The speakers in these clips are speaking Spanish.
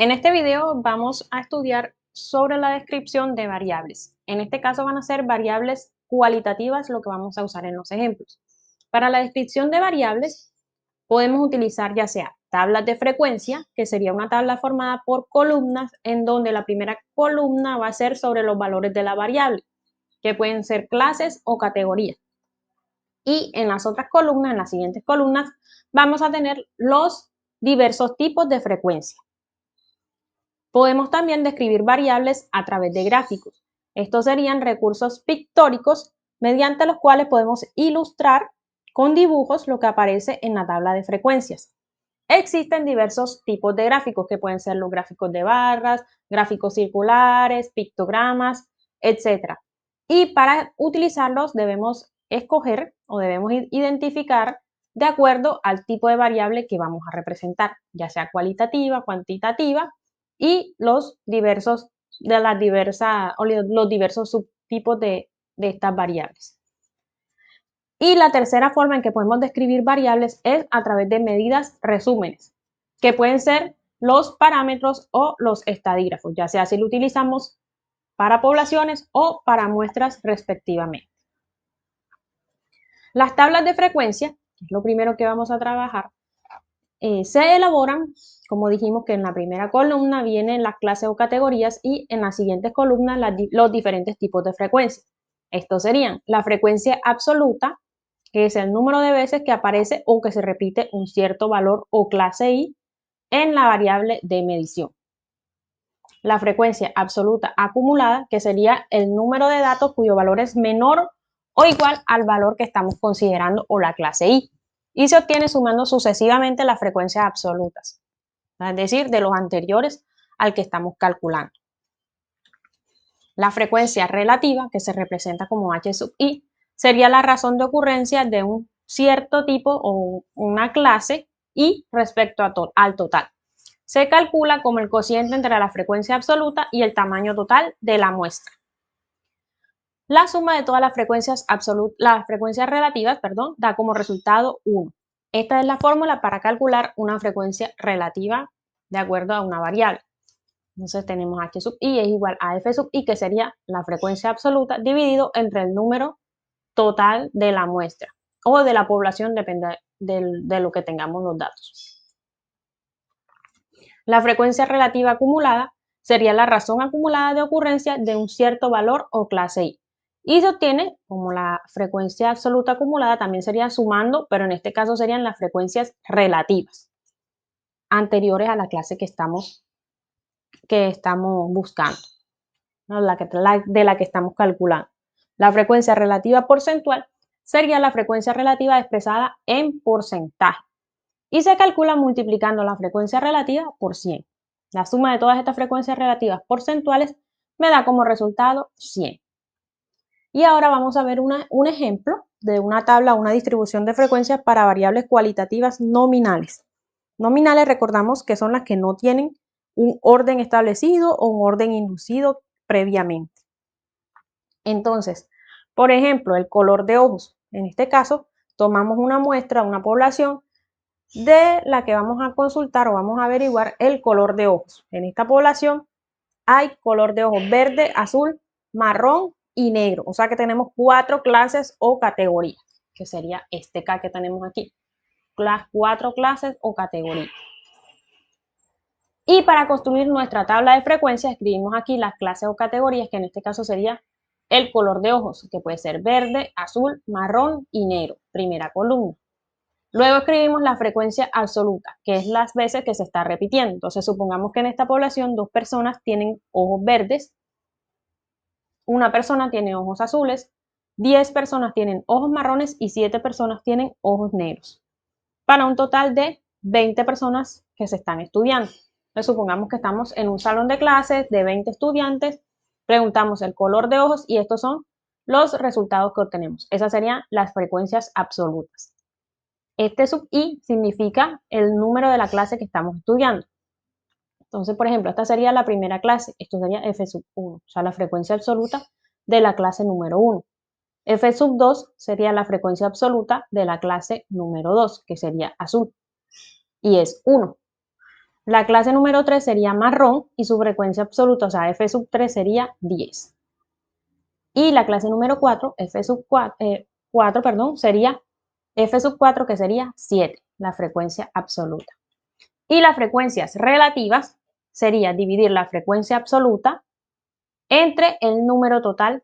En este video vamos a estudiar sobre la descripción de variables. En este caso van a ser variables cualitativas lo que vamos a usar en los ejemplos. Para la descripción de variables podemos utilizar ya sea tablas de frecuencia, que sería una tabla formada por columnas en donde la primera columna va a ser sobre los valores de la variable, que pueden ser clases o categorías. Y en las otras columnas, en las siguientes columnas, vamos a tener los diversos tipos de frecuencia. Podemos también describir variables a través de gráficos. Estos serían recursos pictóricos mediante los cuales podemos ilustrar con dibujos lo que aparece en la tabla de frecuencias. Existen diversos tipos de gráficos que pueden ser los gráficos de barras, gráficos circulares, pictogramas, etc. Y para utilizarlos debemos escoger o debemos identificar de acuerdo al tipo de variable que vamos a representar, ya sea cualitativa, cuantitativa y los diversos subtipos de estas variables. Y la tercera forma en que podemos describir variables es a través de medidas resúmenes, que pueden ser los parámetros o los estadígrafos, ya sea si lo utilizamos para poblaciones o para muestras respectivamente. Las tablas de frecuencia, que es lo primero que vamos a trabajar, se elaboran, como dijimos que en la primera columna vienen las clases o categorías y en las siguientes columnas los diferentes tipos de frecuencia. Estos serían la frecuencia absoluta, que es el número de veces que aparece o que se repite un cierto valor o clase I en la variable de medición. La frecuencia absoluta acumulada, que sería el número de datos cuyo valor es menor o igual al valor que estamos considerando o la clase I. Y se obtiene sumando sucesivamente las frecuencias absolutas, es decir, de los anteriores al que estamos calculando. La frecuencia relativa, que se representa como h sub i, sería la razón de ocurrencia de un cierto tipo o una clase i respecto al total. Se calcula como el cociente entre la frecuencia absoluta y el tamaño total de la muestra. La suma de todas las frecuencias relativas, da como resultado 1. Esta es la fórmula para calcular una frecuencia relativa de acuerdo a una variable. Entonces tenemos h sub i es igual a f sub i, que sería la frecuencia absoluta dividido entre el número total de la muestra o de la población, depende de lo que tengamos los datos. La frecuencia relativa acumulada sería la razón acumulada de ocurrencia de un cierto valor o clase i. Y se obtiene como la frecuencia absoluta acumulada, también sería sumando, pero en este caso serían las frecuencias relativas anteriores a la clase que estamos buscando, ¿no? de la que estamos calculando. La frecuencia relativa porcentual sería la frecuencia relativa expresada en porcentaje y se calcula multiplicando la frecuencia relativa por 100. La suma de todas estas frecuencias relativas porcentuales me da como resultado 100. Y ahora vamos a ver un ejemplo de una tabla, una distribución de frecuencias para variables cualitativas nominales. Nominales, recordamos que son las que no tienen un orden establecido o un orden inducido previamente. Entonces, por ejemplo, el color de ojos. En este caso, tomamos una muestra, una población de la que vamos a consultar o vamos a averiguar el color de ojos. En esta población hay color de ojos verde, azul, marrón y negro. O sea que tenemos 4 clases o categorías, que sería este K que tenemos aquí. Las 4 clases o categorías. Y para construir nuestra tabla de frecuencias, escribimos aquí las clases o categorías, que en este caso sería el color de ojos, que puede ser verde, azul, marrón y negro. Primera columna. Luego escribimos la frecuencia absoluta, que es las veces que se está repitiendo. Entonces, supongamos que en esta población 2 personas tienen ojos verdes, una persona tiene ojos azules, 10 personas tienen ojos marrones y 7 personas tienen ojos negros, para un total de 20 personas que se están estudiando. Entonces, supongamos que estamos en un salón de clases de 20 estudiantes, preguntamos el color de ojos y estos son los resultados que obtenemos. Esas serían las frecuencias absolutas. Este sub i significa el número de la clase que estamos estudiando. Entonces, por ejemplo, esta sería la primera clase, esto sería f sub 1, o sea, la frecuencia absoluta de la clase número 1. F sub 2 sería la frecuencia absoluta de la clase número 2, que sería azul, y es 1. La clase número 3 sería marrón y su frecuencia absoluta, o sea, F sub 3 sería 10. Y la clase número 4, F sub 4, perdón, sería F sub 4, que sería 7, la frecuencia absoluta. Y las frecuencias relativas sería dividir la frecuencia absoluta entre el número total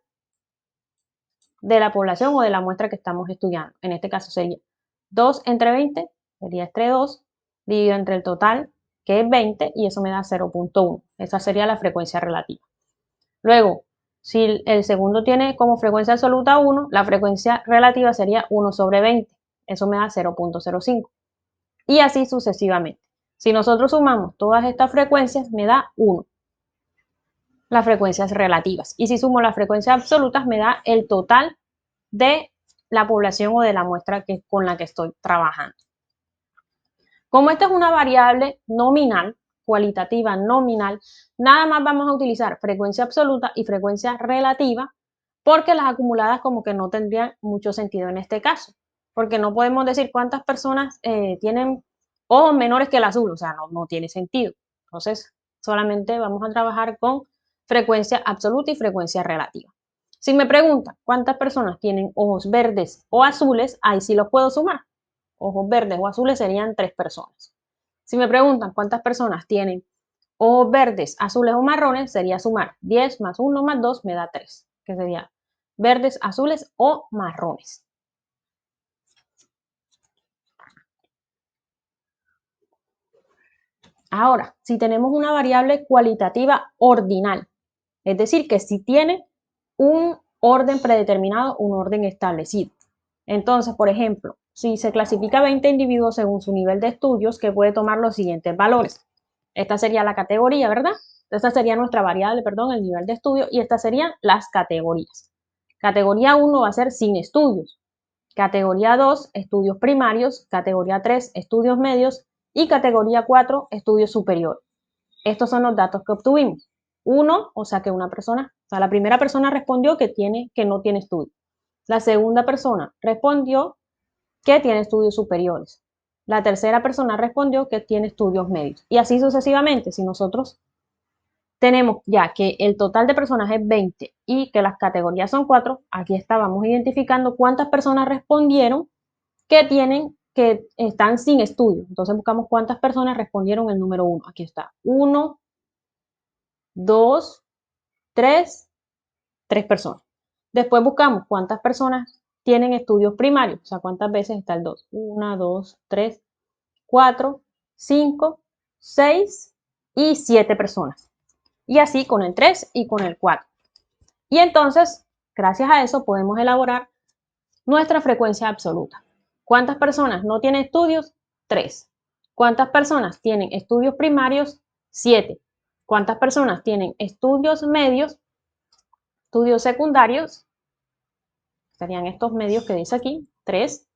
de la población o de la muestra que estamos estudiando. En este caso sería 2 entre 20, sería entre 2, dividido entre el total, que es 20, y eso me da 0.1. Esa sería la frecuencia relativa. Luego, si el segundo tiene como frecuencia absoluta 1, la frecuencia relativa sería 1 sobre 20. Eso me da 0.05. Y así sucesivamente. Si nosotros sumamos todas estas frecuencias, me da 1. Las frecuencias relativas. Y si sumo las frecuencias absolutas, me da el total de la población o de la muestra con la que estoy trabajando. Como esta es una variable nominal, cualitativa nominal, nada más vamos a utilizar frecuencia absoluta y frecuencia relativa, porque las acumuladas como que no tendrían mucho sentido en este caso, porque no podemos decir cuántas personas tienen ojos menores que el azul, o sea, no tiene sentido. Entonces, solamente vamos a trabajar con frecuencia absoluta y frecuencia relativa. Si me preguntan cuántas personas tienen ojos verdes o azules, ahí sí los puedo sumar. Ojos verdes o azules serían 3 personas. Si me preguntan cuántas personas tienen ojos verdes, azules o marrones, sería sumar 10 más 1 más 2 me da 3, que sería verdes, azules o marrones. Ahora, si tenemos una variable cualitativa ordinal, es decir, que si tiene un orden predeterminado, un orden establecido. Entonces, por ejemplo, si se clasifica 20 individuos según su nivel de estudios, que puede tomar los siguientes valores. Esta sería la categoría, ¿verdad? Esta sería nuestra variable, perdón, el nivel de estudio, y estas serían las categorías. Categoría 1 va a ser sin estudios. Categoría 2, estudios primarios. Categoría 3, estudios medios. Y categoría 4, estudios superiores. Estos son los datos que obtuvimos. 1, o sea que una persona, o sea, la primera persona respondió que no tiene estudios. La segunda persona respondió que tiene estudios superiores. La tercera persona respondió que tiene estudios medios. Y así sucesivamente, si nosotros tenemos ya que el total de personas es 20 y que las categorías son 4, aquí estábamos identificando cuántas personas respondieron que están sin estudios. Entonces buscamos cuántas personas respondieron el número 1. Aquí está. 1, 2, 3, 3 personas. Después buscamos cuántas personas tienen estudios primarios, o sea, cuántas veces está el 2. 1, 2, 3, 4, 5, 6 y 7 personas. Y así con el 3 y con el 4. Y entonces, gracias a eso, podemos elaborar nuestra frecuencia absoluta. ¿Cuántas personas no tienen estudios? 3. ¿Cuántas personas tienen estudios primarios? 7. ¿Cuántas personas tienen estudios medios? Estudios secundarios, serían estos medios que dice aquí, 3,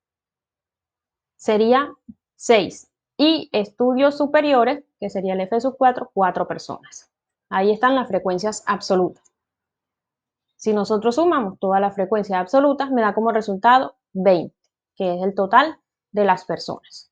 sería 6. Y estudios superiores, que sería el F sub 4, 4 personas. Ahí están las frecuencias absolutas. Si nosotros sumamos todas las frecuencias absolutas, me da como resultado 20, que es el total de las personas.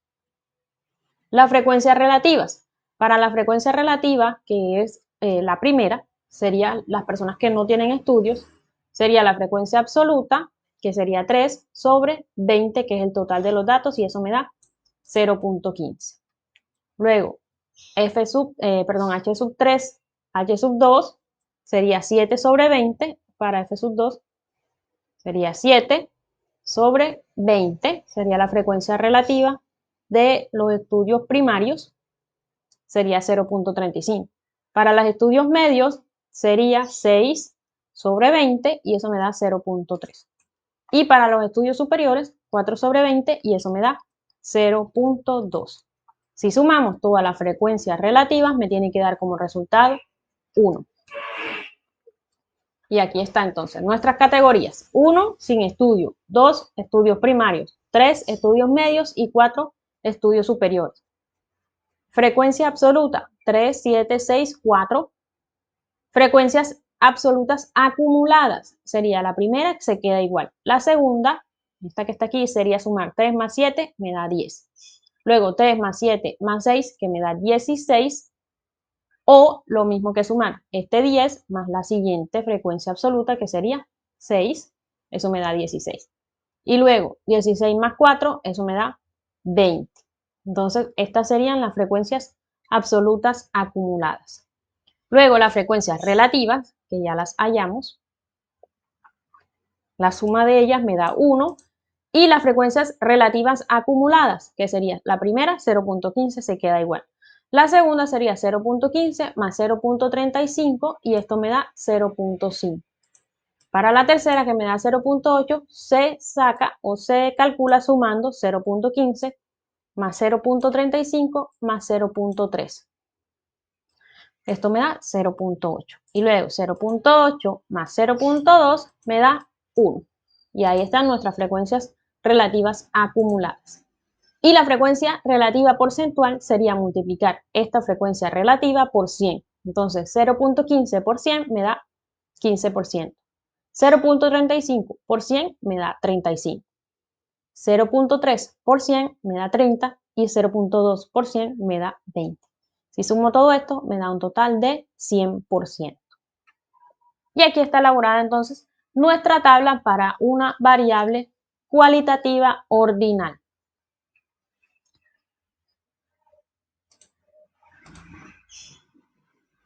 Las frecuencias relativas. Para la frecuencia relativa, que es la primera, serían las personas que no tienen estudios, sería la frecuencia absoluta, que sería 3 sobre 20, que es el total de los datos, y eso me da 0.15. Luego, H sub 3, H sub 2 sería 7 sobre 20, para F sub 2 sería 7 sobre 20, sería la frecuencia relativa de los estudios primarios, sería 0.35. Para los estudios medios sería 6 sobre 20 y eso me da 0.3. Y para los estudios superiores, 4 sobre 20 y eso me da 0.2. Si sumamos todas las frecuencias relativas, me tiene que dar como resultado 1. Y aquí está entonces nuestras categorías. 1, sin estudio. 2, estudios primarios. 3, estudios medios. Y 4, estudios superiores. Frecuencia absoluta, 3, 7, 6, 4. Frecuencias absolutas acumuladas. Sería la primera, que se queda igual. La segunda, esta que está aquí, sería sumar 3 más 7, me da 10. Luego 3 más 7 más 6, que me da 16, o lo mismo que sumar este 10 más la siguiente frecuencia absoluta, que sería 6, eso me da 16. Y luego 16 más 4, eso me da 20. Entonces, estas serían las frecuencias absolutas acumuladas. Luego las frecuencias relativas, que ya las hallamos, la suma de ellas me da 1, y las frecuencias relativas acumuladas, que sería la primera 0.15, se queda igual. La segunda sería 0.15 más 0.35 y esto me da 0.5. Para la tercera, que me da 0.8, se saca o se calcula sumando 0.15 más 0.35 más 0.3. Esto me da 0.8. Y luego 0.8 más 0.2 me da 1. Y ahí están nuestras frecuencias relativas acumuladas. Y la frecuencia relativa porcentual sería multiplicar esta frecuencia relativa por 100. Entonces 0.15 por 100 me da 15%. 0.35 por 100 me da 35. 0.3 por 100 me da 30 y 0.2 por 100 me da 20. Si sumo todo esto, me da un total de 100%. Y aquí está elaborada entonces nuestra tabla para una variable cualitativa ordinal.